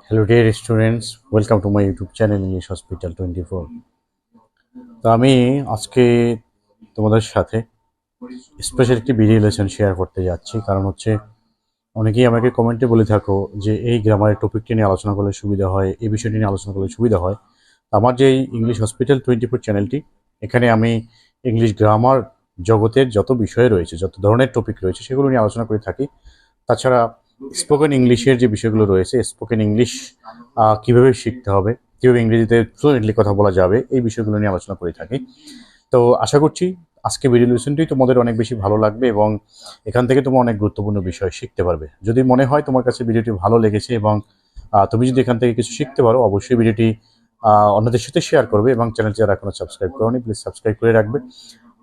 Hello dear students, welcome to my YouTube channel English Hospital 24। তো আমি আজকে তোমাদের সাথে স্পেশাল একটি ভিডিও লেসন শেয়ার করতে যাচ্ছি, কারণ হচ্ছে অনেকেই আমাকে কমেন্টে বলে থাকো যে এই গ্রামারের টপিকটি নিয়ে আলোচনা করলে সুবিধা হয়, এই বিষয়টি নিয়ে আলোচনা করলে সুবিধা হয়। আমার যে এই ইংলিশ হসপিটাল 24 চ্যানেলটি, এখানে আমি ইংলিশ গ্রামার জগতের যত বিষয় রয়েছে, যত ধরনের টপিক রয়েছে সেগুলো নিয়ে আলোচনা করে থাকি। তাছাড়া স্পোকেন ইংলিশের যে বিষয়গুলো রয়েছে, স্পোকেন ইংলিশ কীভাবে শিখতে হবে, কীভাবে ইংরেজিতে ফ্লুয়েন্টলি কথা বলা যাবে, এই বিষয়গুলো নিয়ে আলোচনা করে থাকি। তো আশা করছি আজকে ভিডিও লেসনটি তোমাদের অনেক বেশি ভালো লাগবে এবং এখান থেকে তোমরা অনেক গুরুত্বপূর্ণ বিষয় শিখতে পারবে। যদি মনে হয় তোমার কাছে ভিডিওটি ভালো লেগেছে এবং তুমি যদি এখান থেকে কিছু শিখতে পারো, অবশ্যই ভিডিওটি অন্যদের সাথে শেয়ার করবে এবং চ্যানেলটি যারা এখনো সাবস্ক্রাইব করোনি প্লিজ সাবস্ক্রাইব করে রাখবে।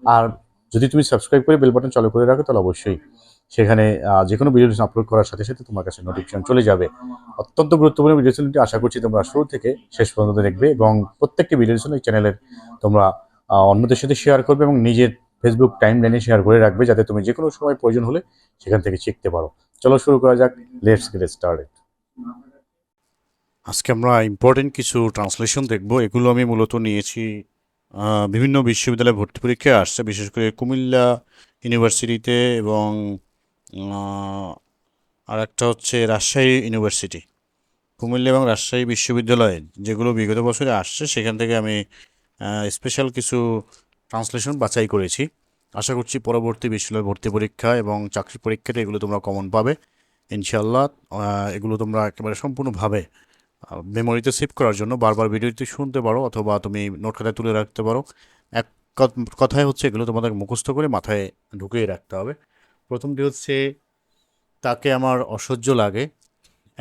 আর যদি তুমি সাবস্ক্রাইব করে বেল বাটন চালু করে রাখো তাহলে অবশ্যই সেখানে যে কোনো ভিডিও আপলোড করার সাথে সাথে তোমার কাছে নোটিফিকেশন চলে যাবে। অত্যন্ত গুরুত্বপূর্ণ ভিডিও চ্যানেলটি আশা করছি তোমরা শুরু থেকে শেষ পর্যন্ত দেখবে এবং প্রত্যেকটি ভিডিও এই চ্যানেলের তোমরা অন্যদের সাথে শেয়ার করবে এবং নিজের ফেসবুক টাইম লাইনে শেয়ার করে রাখবে, যাতে তুমি যে কোনো সময় প্রয়োজন হলে সেখান থেকে শিখতে পারো। চলো শুরু করা যাক, লেটস গেট স্টার্টেড। আজকে আমরা ইম্পর্টেন্ট কিছু ট্রান্সলেশন দেখব। এগুলো আমি মূলত নিয়েছি বিভিন্ন বিশ্ববিদ্যালয়ে ভর্তি পরীক্ষায় আসছে, বিশেষ করে কুমিল্লা ইউনিভার্সিটিতে এবং আর একটা হচ্ছে রাজশাহী ইউনিভার্সিটি। কুমিল্লা এবং রাজশাহী বিশ্ববিদ্যালয়ে যেগুলো বিগত বছরে আসছে সেখান থেকে আমি স্পেশাল কিছু ট্রান্সলেশন বাছাই করেছি। আশা করছি পরবর্তী বিশ্ববিদ্যালয় ভর্তি পরীক্ষা এবং চাকরি পরীক্ষাতে এগুলো তোমরা কমন পাবে ইনশাল্লাহ। এগুলো তোমরা একেবারে সম্পূর্ণভাবে মেমোরিতে সেভ করার জন্য বারবার ভিডিওটি শুনতে পারো অথবা তুমি নোট খাতায় তুলে রাখতে পারো। এক কথায় হচ্ছে এগুলো তোমাদের মুখস্থ করে মাথায় ঢুকিয়ে রাখতে হবে। প্রথমটি হচ্ছে তাকে আমার অসহ্য লাগে।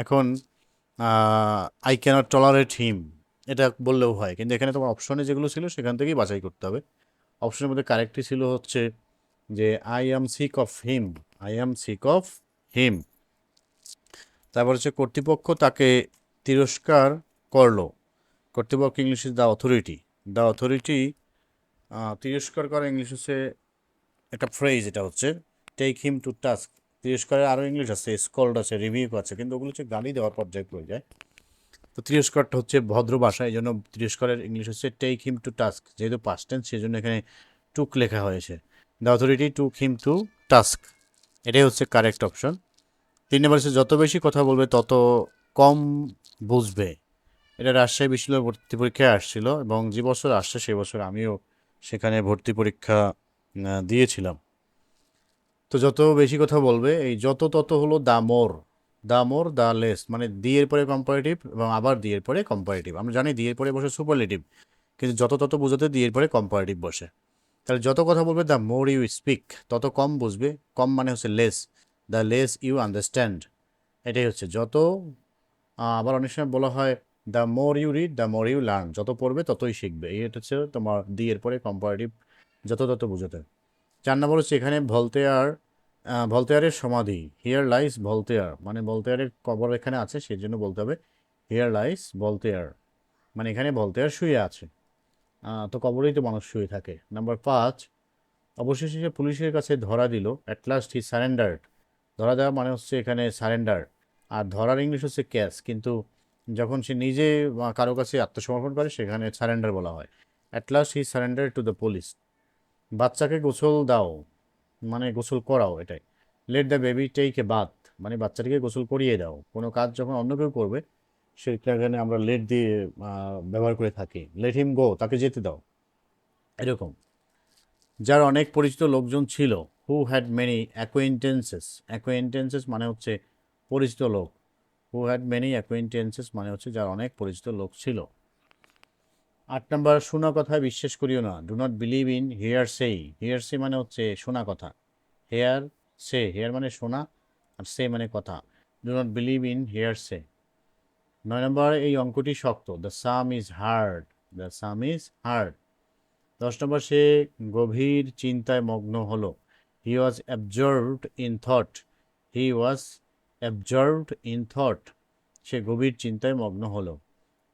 এখন আই ক্যানট টলারেট হিম, এটা বললেও হয়, কিন্তু এখানে তোমার অপশনে যেগুলো ছিল সেখান থেকেই বাছাই করতে হবে। অপশনের মধ্যে কারেক্টই ছিল হচ্ছে যে I am sick of him, I am sick of him. তারপর হচ্ছে কর্তৃপক্ষ তাকে তিরস্কার করলো। কর্তৃপক্ষ ইংলিশে দ্য অথরিটি, দ্য অথরিটি। তিরস্কার করা ইংলিশ হচ্ছে একটা ফ্রেজ, এটা হচ্ছে টেক হিম টু টাস্ক। তিরস্কারের আরও ইংলিশ আছে, স্কল্ড আছে, রিভিউ আছে, কিন্তু ওগুলো হচ্ছে গালি দেওয়ার পর্যায়ে পড়ে যায়। তো তিরস্কারটা হচ্ছে ভদ্র ভাষা, এই জন্য তিরস্কারের ইংলিশ হচ্ছে টেক হিম টু টাস্ক। যেহেতু পাস্ট টেন্স সেই জন্য এখানে টুক লেখা হয়েছে। The authority took him to task, এটাই হচ্ছে কারেক্ট অপশন। 3 নম্বর হচ্ছে যত বেশি কথা বলবে তত কম বুঝবে। এটা রাজশাহী বিশ্ববিদ্যালয়ে ভর্তি পরীক্ষায় আসছিল এবং যে বছর আসছে সেই বছর আমিও সেখানে ভর্তি পরীক্ষা দিয়েছিলাম। তো যত বেশি কথা বলবে, এই যত তত হলো the more, the more the less, মানে দি এর পরে কম্পারেটিভ এবং আবার দি এর পরে কম্পারেটিভ। আমরা জানি দি এর পরে বসে সুপারলেটিভ, কিন্তু যত তত বোঝাতে দি এর পরে কম্পারেটিভ বসে। তাহলে যত কথা বলবে দ্য মোর ইউ স্পিক, তত কম বুঝবে। কম মানে হচ্ছে less, the less you understand, এটাই হচ্ছে যত। আবার অনেক সময় বলা হয় the more you read the more you learn, যত পড়বে ততই শিখবে। এটা হচ্ছে তোমার দি এর পরে কম্পারেটিভ, যত তত বোঝাতে। 4 নম্বর হচ্ছে এখানে ভলতেয়ার, ভলতেয়ারের সমাধি, হিয়ার লাইস ভলতেয়ার, মানে ভলতেয়ারের কবর এখানে আছে সেই জন্য বলতে হবে হিয়ার লাইস ভলতেয়ার, মানে এখানে ভলতেয়ার শুয়ে আছে। তো কবরেই তো মানুষ শুয়ে থাকে। নাম্বার 5, অবশেষে সে পুলিশের কাছে ধরা দিল, অ্যাট লাস্ট হি সারেন্ডার্ড। ধরা দেওয়া মানে হচ্ছে এখানে সারেন্ডার, আর ধরার ইংলিশ হচ্ছে ক্যাচ, কিন্তু যখন সে নিজে কারো কাছে আত্মসমর্পণ করে সেখানে সারেন্ডার বলা হয়। At last he surrender to the police. বাচ্চাকে গোসল দাও, মানে গোসল করাও, এটাই। Let the baby take a bath, মানে বাচ্চাটিকে গোসল করিয়ে দাও। কোনো কাজ যখন অন্য কেউ করবে সেখানে আমরা লেট দিয়ে ব্যবহার করে থাকি। লেট হিম গো, তাকে যেতে দাও, এরকম। যার অনেক পরিচিত লোকজন ছিল, হু হ্যাড মেনি অ্যাকোয়েন্টেন্সেস, অ্যাকোয়েন্টেন্সেস মানে হচ্ছে পরিচিত লোক। হু হ্যাড মেনি অ্যাকোয়েন্টেন্সেস মানে হচ্ছে যার অনেক পরিচিত লোক ছিল। 8 নম্বর, শোনা কথায় বিশ্বাস করিও না, do not believe in hair সেই। হেয়ার সে মানে হচ্ছে শোনা কথা, হেয়ার সে, হেয়ার মানে শোনা আর সে মানে কথা। Do not believe in hearsay. 9 number, এই অঙ্কটি শক্ত, the sum is hard, the sum is hard. 10 number, সে গভীর চিন্তায় মগ্ন হলো, he was absorbed in thought, he was absorbed in thought, সে গভীর চিন্তায় মগ্ন হলো।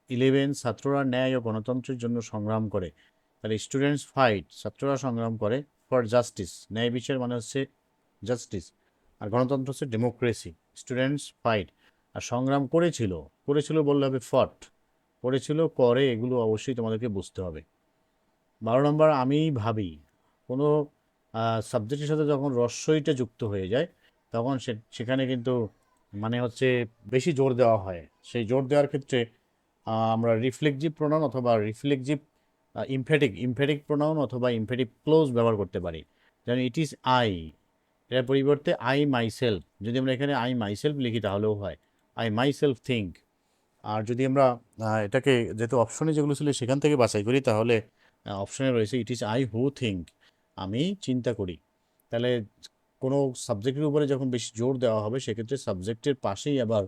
11, ছাত্ররা ন্যায় ও গণতন্ত্রের জন্য সংগ্রাম করে। তাহলে স্টুডেন্টস ফাইট, ছাত্ররা সংগ্রাম করে ফর জাস্টিস, ন্যায় বিচার মানে হচ্ছে জাস্টিস, আর গণতন্ত্র হচ্ছে ডেমোক্রেসি। স্টুডেন্টস ফাইট আর সংগ্রাম করেছিল, করেছিল বললে হবে ফট, করেছিল করে, এগুলো অবশ্যই তোমাদেরকে বুঝতে হবে। 12 নম্বর, আমি ভাবি। কোনো সাবজেক্টের সাথে যখন রস্বইটা যুক্ত হয়ে যায় তখন সেখানে কিন্তু মানে হচ্ছে বেশি জোর দেওয়া হয়। সেই জোর দেওয়ার ক্ষেত্রে আমরা রিফ্লেক্সিভ প্রোনাউন অথবা রিফ্লেক্সিভ ইমফ্যাটিক প্রোনাউন অথবা ইমফ্যাটিক ক্লোজ ব্যবহার করতে পারি। যেমন ইট ইজ আই, এর পরিবর্তে আই মাইসেলফ, যদি আমরা এখানে আই মাইসেলফ লিখি তাহলেও হয় আই মাইসেলফ থিঙ্ক। আর যদি আমরা এটাকে যেহেতু অপশনে যেগুলো ছিল সেখান থেকে বাছাই করি, তাহলে অপশনে রয়েছে it is I who think, আমি চিন্তা করি। তাহলে কোনো সাবজেক্টের উপরে যখন বেশি জোর দেওয়া হবে সেক্ষেত্রে সাবজেক্টের পাশেই আবার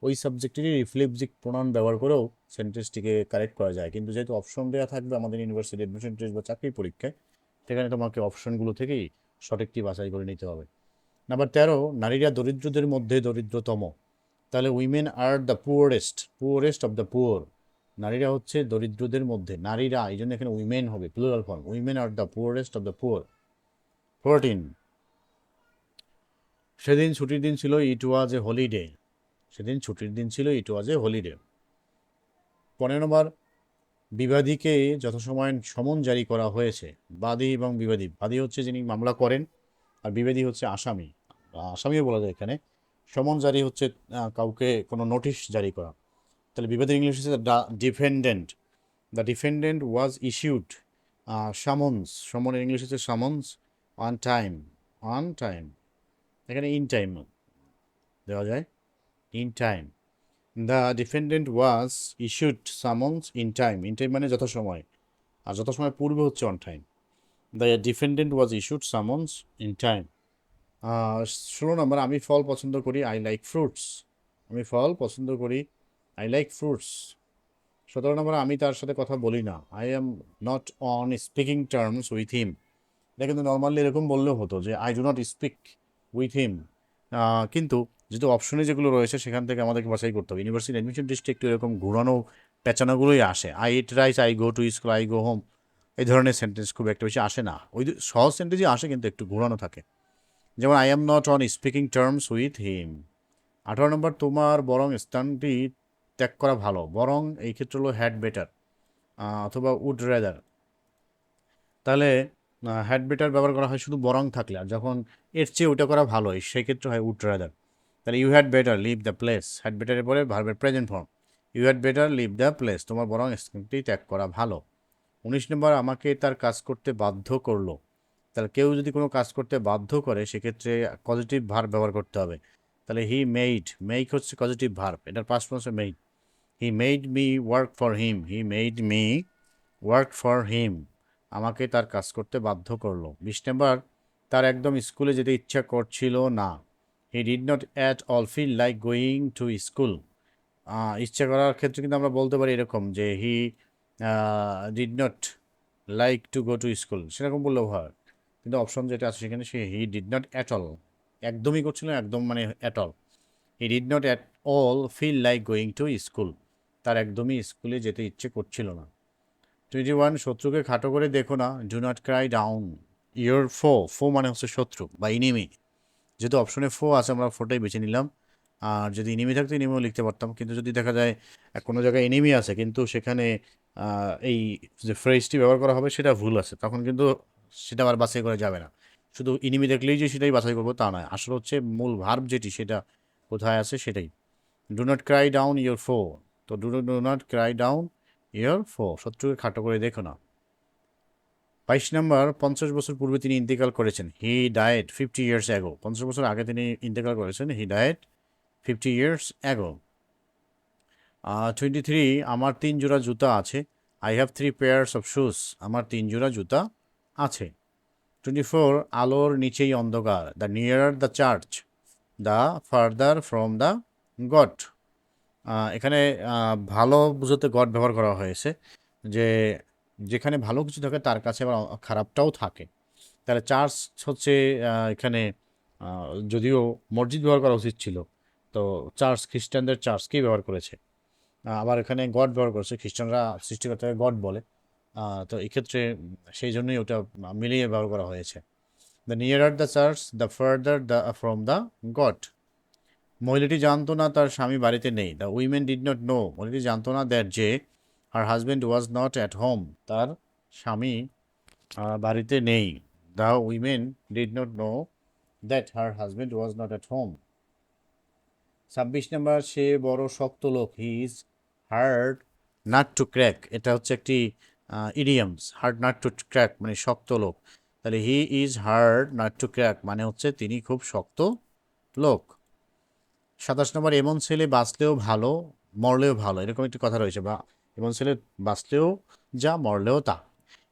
ওই সাবজেক্টেরই রিফ্লেক্সিভ প্রোনাউন ব্যবহার করেও সেন্টেন্সটিকে কারেক্ট করা যায়। কিন্তু যেহেতু অপশন দেওয়া থাকবে আমাদের ইউনিভার্সিটি অ্যাডমিশন টেস্ট বা চাকরির পরীক্ষায়, সেখানে তোমাকে অপশনগুলো থেকেই সঠিকটি বাছাই করে নিতে হবে। নাম্বার 13, নারীরা দরিদ্রদের মধ্যে দরিদ্রতম। তাহলে women are the poorest of the poor, নারীরা হচ্ছে দরিদ্রদের মধ্যে, নারীরা, এই জন্য এখানে উইমেন হবে plural form, women are the poorest of the poor. 14, সেদিন ছুটির দিন ছিল, ইট ওয়াজ এ হলিডে, সেদিন ছুটির দিন ছিল, ইট ওয়াজ এ হলিডে। 15 নম্বর, বিবাদীকে যথাসময়ে সমন জারি করা হয়েছে। বাদী এবং বিবাদী, বাদী হচ্ছে যিনি মামলা করেন, আর বিবাদী হচ্ছে আসামি, আসামিও বলা যায় এখানে। সমন জারি হচ্ছে কাউকে কোনো নোটিশ জারি করা। তাহলে বিবাদের ইংলিশ হচ্ছে the defendant was issued summons, সমনের ইংলিশ হচ্ছে সামন্স অন টাইম, এখানে ইন টাইম দেওয়া যায়, in time. The defendant was issued summons in time মানে যথাসময়, আর যথাসময় পূর্বে হচ্ছে on time. The defendant was issued summons in time. 16 number, আমি ফল পছন্দ করি, আই লাইক ফ্রুটস, আমি ফল পছন্দ করি, আই লাইক ফ্রুটস। 17 নম্বর, আমি তার সাথে কথা বলি না, I am not on speaking terms with him. এটা কিন্তু নর্মালি এরকম বললেও হতো যে I do not speak with him, কিন্তু যেহেতু অপশনে যেগুলো রয়েছে সেখান থেকে আমাদেরকে বাছাই করতে হবে। ইউনিভার্সিটি অ্যাডমিশন টেস্টে একটু এরকম ঘোরানো পেঁচানোগুলোই আসে, I eat rice, I go to school, I go home, এই ধরনের সেন্টেন্স খুব একটা বেশি আসে না। ওই সহজ সেন্টেন্সই আসে কিন্তু একটু ঘোরানো থাকে, যেমন I am not on speaking terms with him. 18 নম্বর, তোমার বরং স্থানটি ত্যাগ করা ভালো, বরং এই ক্ষেত্রে হলো হ্যাড বেটার অথবা উড রেদার। তাহলে হ্যাড বেটার ব্যবহার করা হয় শুধু বরং থাকলে, আর যখন এর চেয়ে ওটা করা ভালো সেই ক্ষেত্রে হয় উড রেদার। তাহলে you had better leave the place, had বেটারের পরে ভার্বের present form, you had better leave the place, তোমার বরং স্থানটি ত্যাগ করা ভালো। 19 নম্বর, আমাকে তার কাজ করতে বাধ্য করলো। তাহলে কেউ যদি কোনো কাজ করতে বাধ্য করে সেক্ষেত্রে পজিটিভ ভার্ব ব্যবহার করতে হবে। তাহলে হি মেক হচ্ছে পজিটিভ ভার্ব, এটার পাস্ট ফর্ম হচ্ছে made, he made me work for him, he made me work for him, আমাকে তার কাজ করতে বাধ্য করলো। 20 নম্বর, তার একদম স্কুলে যেতে ইচ্ছা করছিল না, he did not at all feel like going to school. ইচ্ছা করার ক্ষেত্রে কিন্তু আমরা বলতে পারি এরকম যে he did not like to go to school, সেরকম বললেও হয়, কিন্তু অপশন যেটা আছে সেখানে সে he did not at all, একদমই করছিল না, একদম মানে at all, he did not at all feel like going to school, তার একদমই স্কুলে যেতে ইচ্ছে করছিল না। 21, শত্রুকে খাটো করে দেখো না, do not Cry down your ফো মানে হচ্ছে শত্রু বা ইনিমি, যেহেতু অপশনে ফো আছে আমরা ফোটাই বেছে নিলাম। আর যদি ইনিমি থাকতো ইনিমিও লিখতে পারতাম, কিন্তু যদি দেখা যায় কোনো জায়গায় এনিমি আছে কিন্তু সেখানে এই যে ফ্রেজটি ব্যবহার করা হবে সেটা ভুল আছে, তখন কিন্তু সেটা আবার বাছাই করা যাবে না। শুধু ইনিমি দেখলেই যে সেটাই বাছাই করবো তা নয়, আসলে হচ্ছে মূল ভার্ব যেটি সেটা কোথায় আছে সেটাই। Do not Cry down your ফো, তো do not Cry down your ফো, শত্রুকে খাটো করে দেখো না। 22 নম্বর, 50 বছর পূর্বে তিনি ইন্তেকাল করেছেন, হি ডায়েড 50 years অ্যাগো, 50 বছর আগে তিনি ইন্তেকাল করেছেন, হি ডায়েড 50 years অ্যাগো। 23, আমার 3 জোড়া জুতা আছে, I have 3 pairs of shoes, আমার 3 জোড়া জুতা আছে। 24, আলোর নিচেই অন্ধকার, the নিয়ারার the church, the further from the god. এখানে ভালো বুঝতে গড ব্যবহার করা হয়েছে, যে যেখানে ভালো কিছু থাকে তার কাছে আবার খারাপটাও থাকে। তাহলে চার্চ হচ্ছে এখানে যদিও মসজিদ ব্যবহার করা উচিত ছিল, তো চার্চ খ্রিস্টানদের চার্চকেই ব্যবহার করেছে। আবার এখানে গড ব্যবহার করেছে, খ্রিস্টানরা সৃষ্টিকর্তাকে গড বলে, তো এক্ষেত্রে সেই জন্যই ওটা মিলিয়ে ব্যবহার করা হয়েছে। The নিয়ারার the church, the further the from the god. মহিলাটি জানতো না তার স্বামী বাড়িতে নেই। The women did not know, মহিলাটি জানতো না দ্যাট যে her husband was not at home, তার স্বামী বাড়িতে নেই। The women did not know that her husband was not at home. 26 নম্বর, সে বড় শক্ত লোক। He is hard nut two crack, এটা হচ্ছে একটি idioms. Hard nut two crack মানে শক্ত লোক। তাহলে he is hard nut two crack মানে হচ্ছে তিনি খুব শক্ত লোক। 27 নম্বর, এমন ছেলে বাঁচলেও ভালো মরলেও ভালো, এরকম একটি কথা রয়েছে। বা এমন ছেলে বাঁচলেও যা মরলেও তা।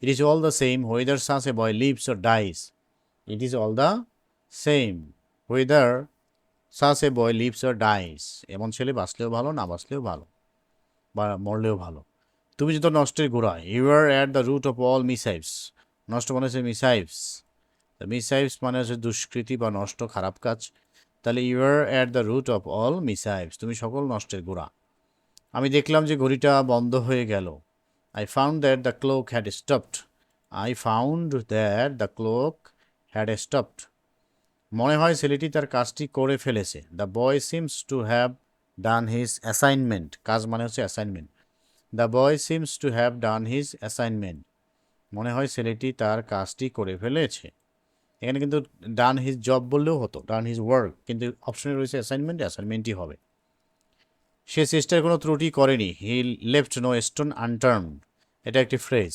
It is all the same whether such a boy lives or dies. It is all the same whether such a boy lives or dies, এমন ছেলে বাঁচলেও ভালো না বাঁচলেও ভালো বা মরলেও ভালো। তুমি যত নষ্টের গোড়া, you are at the root of all মিসাইভস। নষ্ট মানে হচ্ছে মিসাইভস, মিসাইভস মানে হচ্ছে দুষ্কৃতি বা নষ্ট খারাপ কাজ। তাহলে you are at the root of all মিসাইভস, তুমি সকল নষ্টের গোড়া। আমি দেখলাম যে ঘড়িটা বন্ধ হয়ে গেল। I found that the clock had stopped. I found that the clock had stopped. মনে হয় ছেলেটি তার কাজটি করে ফেলেছে। The boy seems to have done his assignment, কাজ মানে হচ্ছে assignment. The boy seems to have done his assignment, মনে হয় ছেলেটি তার কাজটি করে ফেলেছে। এখানে কিন্তু ডান হিজ জব বললেও হতো, ডান হিজ ওয়ার্ক, কিন্তু অপশনে রয়েছে অ্যাসাইনমেন্ট, অ্যাসাইনমেন্টই হবে। সে চেষ্টার কোনো ত্রুটি করেনি। He left no stone unturned, এটা একটি phrase.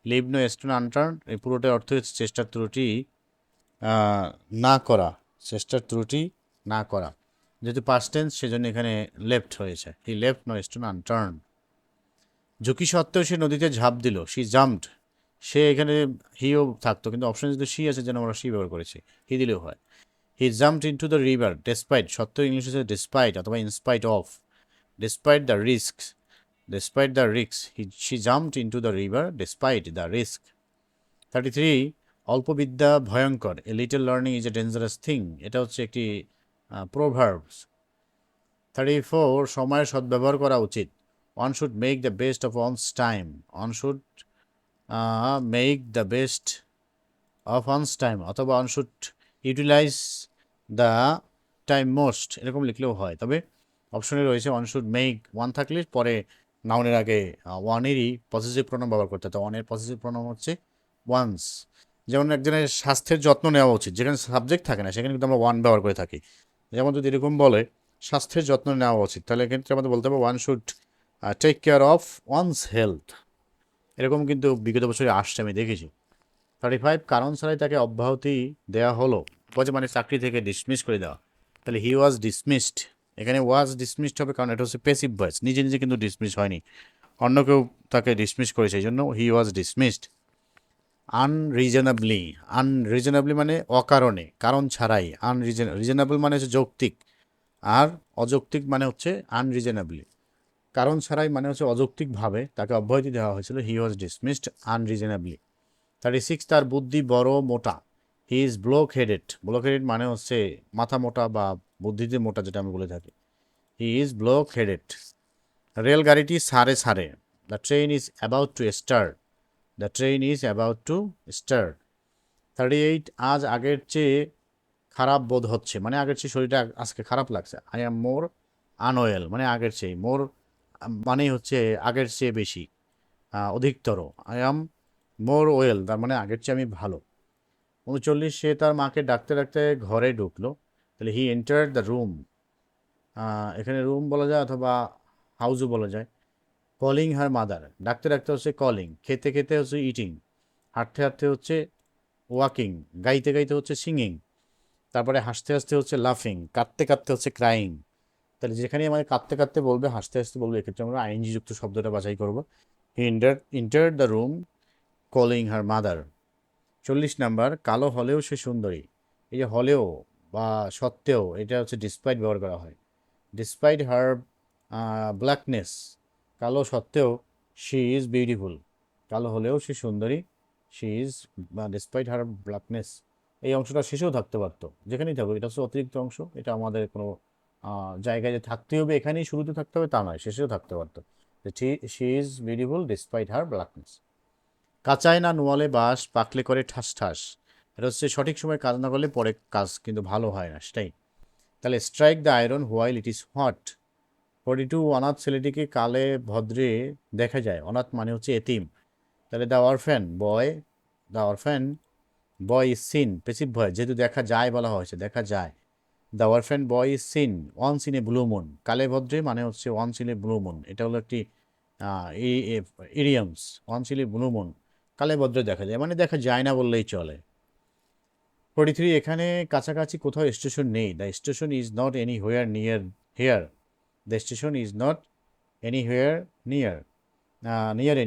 Leave no stone unturned, এই পুরোটার অর্থ হচ্ছে চেষ্টার ত্রুটি না করা, চেষ্টার ত্রুটি না করা। যেহেতু পাস্ট টেন্স সেজন্য এখানে লেফট হয়েছে। He left no stone unturned. ঝুঁকি সত্ত্বেও সে নদীতে ঝাঁপ দিল। শি জাম্পড, সে এখানে হিও থাকতো, কিন্তু অপশন যদি শি আছে যেন আমরা শি ব্যবহার করেছি, হি দিলেও হয়। He jumped into the river despite, সত্ত্বেও ইংলিশ হচ্ছে ডেসপাইট অথবা in spite of. Despite the risk, despite the risk, she jumped into the river despite the risk. 33, অল্প বিদ্যা ভয়ঙ্কর। A little learning is a dangerous thing, এটা হচ্ছে একটি proverbs. 34, সময়ের সদ্ব্যবহার করা উচিত। One should make the best of one's time, one should make the best of one's time, অথবা one should utilise the time most, এরকম লিখলেও হয়। তবে অপশনে রয়েছে ওয়ান শুড মেক, ওয়ান থাকলে পরে নাউনের আগে ওয়ানেরই পজিটিভ প্রণাম ব্যবহার করতে হয়। তো ওয়ানের পজিটিভ প্রণাম হচ্ছে ওয়ান্স। যেমন একজনের স্বাস্থ্যের যত্ন নেওয়া উচিত, যেখানে সাবজেক্ট থাকে না সেখানে কিন্তু আমরা ওয়ান ব্যবহার করে থাকি। যেমন যদি এরকম বলে স্বাস্থ্যের যত্ন নেওয়া উচিত, তাহলে এক্ষেত্রে আমাদের বলতে হবে one should take care of one's health. এরকম কিন্তু বিগত বছরে আসছে, আমি দেখেছি। 35, কারণ ছাড়াই তাকে অব্যাহতি দেওয়া হলো। মানে চাকরি থেকে ডিসমিস করে দেওয়া। তাহলে হি ওয়াজ ডিসমিসড, এখানে ওয়াজ ডিসমিসড হবে কারণ এটা হচ্ছে প্যাসিভ ভয়েস, নিজে নিজে কিন্তু ডিসমিস হয়নি, অন্য কেউ তাকে ডিসমিস করেছে, এই জন্য হি ওয়াজ ডিসমিসড। আনরিজনেবলি, আনরিজনেবলি মানে অকারণে, কারণ ছাড়াই। রিজনেবল মানে হচ্ছে যৌক্তিক, আর অযৌক্তিক মানে হচ্ছে আনরিজনেবলি। কারণ ছাড়াই মানে হচ্ছে অযৌক্তিকভাবে তাকে অব্যাহতি দেওয়া হয়েছিল। হি ওয়াজ ডিসমিসড আনরিজনেবলি। 36, তার বুদ্ধি বড় মোটা। হি is block headed, block headed মানে হচ্ছে মাথা মোটা বা বুদ্ধিতে মোটা, যেটা আমি বলে থাকি। He is block headed. রেলগাড়িটি সারে সারে। The train is about to start, the train is about to start. 38, আজ আগের চেয়ে খারাপ বোধ হচ্ছে, মানে আগের চেয়ে শরীরটা আজকে খারাপ লাগছে। আই অ্যাম মোর আনওয়েল মানে আগের চেয়ে, মোর মানেই হচ্ছে আগের চেয়ে বেশি, অধিকতর। আই অ্যাম মোর ওয়েল তার মানে আগের চেয়ে আমি ভালো। 39, সে তার মাকে ডাকতে ডাকতে ঘরে ঢুকলো। তাহলে হি এন্টার্ড দ্য রুম, এখানে রুম বলা যায় অথবা হাউসও বলা যায়। কলিং হার মাদার, ডাকতে ডাকতে হচ্ছে কলিং, খেতে খেতে হচ্ছে ইটিং, হাঁটতে হাঁটতে হচ্ছে ওয়াকিং, গাইতে গাইতে হচ্ছে সিঙ্গিং, তারপরে হাসতে হাসতে হচ্ছে লাফিং, কাঁদতে কাঁদতে হচ্ছে ক্রাইং। তাহলে যেখানে আমাদের কাঁদতে কাঁদতে বলবে, হাসতে হাসতে বলবে, এক্ষেত্রে আমরা আইএনজি যুক্ত শব্দটা বাছাই করব। He entered the room calling her mother. 40 number, কালো হলেও সে সুন্দরী। এই যে হলেও বা সত্ত্বেও, এটা হচ্ছে ডিসপাইট ব্যবহার করা হয়। ডিসপাইট হার ব্ল্যাকনেস, কালো সত্ত্বেও শি ইজ বিউটিফুল, কালো হলেও সে সুন্দরী। শি ইজ বা ডিসপাইট হার ব্ল্যাকনেস, এই অংশটা শেষেও থাকতে পারতো, যেখানেই থাকুক, এটা হচ্ছে অতিরিক্ত অংশ, এটা আমাদের কোনো জায়গায় যে থাকতে হবে এখানেই শুরুতে থাকতে হবে তা নয়, শেষেও থাকতে পারতো। শি ইজ বিউটিফুল ডিসপাইট হার ব্ল্যাকনেস। কাঁচায় না নোয়ালে বাঁশ, পাকলে করে ঠাস ঠাস। এটা হচ্ছে সঠিক সময় কাজ না করলে পরে কাজ কিন্তু ভালো হয় না, সেটাই। তাহলে strike the iron while it is hot. 42 অনাথ ছেলেটিকে কালে ভদ্রে দেখা যায়। অনাথ মানে হচ্ছে এতিম। তাহলে the orphan boy is seen, passive voice, যেহেতু দেখা যায় বলা হয়েছে, দেখা যায়। The orphan boy is seen once in a blue moon, কালে ভদ্রে মানে হচ্ছে once in a blue moon, এটা হলো একটি idioms. Once in a blue moon, কালে ভদ্রে দেখা যায়, মানে দেখা যায় না বললেই চলে। 43 এখানে কাছাকাছি কোথাও স্টেশন নেই। The station is not anywhere near here, the station is not anywhere near, near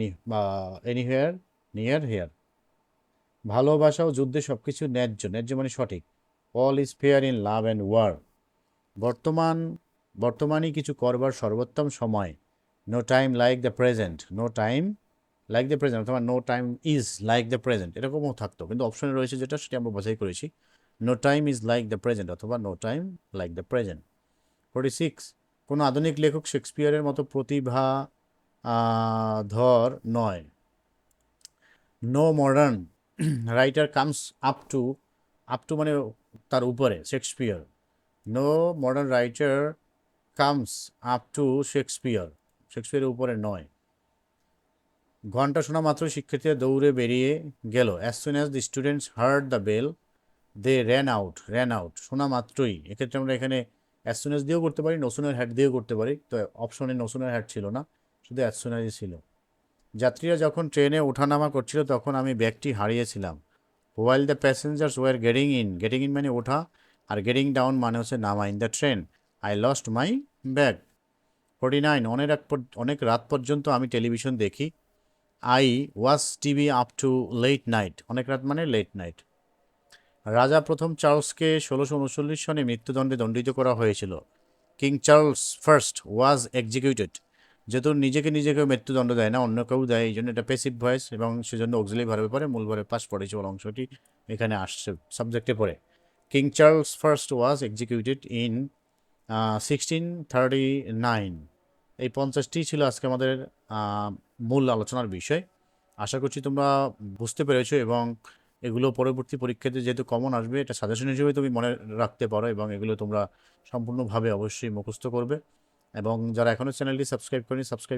anywhere near here. ভালোবাসা ও যুদ্ধে সব কিছু ন্যায্য, ন্যায্য মানে সঠিক। All is fair in love and war, বর্তমানই কিছু করবার সর্বোত্তম সময়। No time like the present, no time like the present অথবা no time is like the present, এরকমও থাকতো, কিন্তু অপশনে রয়েছে যেটা সেটা আমরা বাছাই করেছি। No time is like the present অথবা no time like the present. 46 কোনো আধুনিক লেখক শেক্সপিয়ারের মতো প্রতিভা ধর নয়। No modern writer comes up to মানে তার উপরে, Shakespeare. No modern writer comes up to শেক্সপিয়ারের উপরে নয়। ঘন্টা শোনা মাত্র শিক্ষার্থীরা দৌড়ে বেরিয়ে গেল। As soon as the students heard the bell they ran out, শোনা মাত্রই, এক্ষেত্রে আমরা এখানে অ্যাজ সুন অ্যাজ দিয়েও করতে পারি, নো সুনার হ্যাড দিয়েও করতে পারি। তো অপশনে নো সুনার হ্যাড ছিল না, শুধু অ্যাজ সুন অ্যাজই ছিল। যাত্রীরা যখন ট্রেনে ওঠানামা করছিল তখন আমি ব্যাগটি হারিয়েছিলাম। While the passengers were getting in মানে ওঠা, আর গেটিং ডাউন মানে হচ্ছে নামা in the train. I lost my bag. 49 অনেক রাত পর্যন্ত আমি টেলিভিশন দেখি। I watch TV up to late night, অনেক রাত মানে লেট নাইট। রাজা প্রথম চার্লসকে 1639 সনে মৃত্যুদণ্ডে দণ্ডিত করা হয়েছিল। কিং চার্লস ফার্স্ট ওয়াজ এক্সিকিউটেড, যেহেতু নিজেকে মৃত্যুদণ্ড দেয় না, অন্য কেউ দেয়, এই জন্য এটা প্যাসিভ ভয়েস এবং সেজন্য অক্সিলারি ভার্বে পরে মূল ভার্বে পাস্ট পার্টিসিপল অংশটি এখানে আসছে সাবজেক্টে পড়ে। King Charles first was executed in 1639। এই 50টি ছিল আজকে আমাদের মূল আলোচনার বিষয়। আশা করছি তোমরা বুঝতে পেরেছো এবং এগুলো পরবর্তী পরীক্ষাতে যেহেতু কমন আসবে, এটা সাজেশন হিসেবে তুমি মনে রাখতে পারো এবং এগুলো তোমরা সম্পূর্ণভাবে অবশ্যই মুখস্থ করবে। এবং যারা এখনও চ্যানেলটি সাবস্ক্রাইব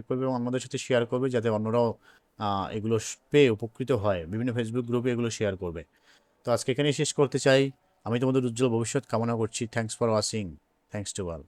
করবে এবং আমাদের সাথে শেয়ার করবে, যাতে অন্যরাও এগুলো পেয়ে উপকৃত হয়। বিভিন্ন ফেসবুক গ্রুপে এগুলো শেয়ার করবে। তো আজকে এখানেই শেষ করতে চাই। আমি তোমাদের উজ্জ্বল ভবিষ্যৎ কামনা করছি। Thanks for watching. Thanks to all.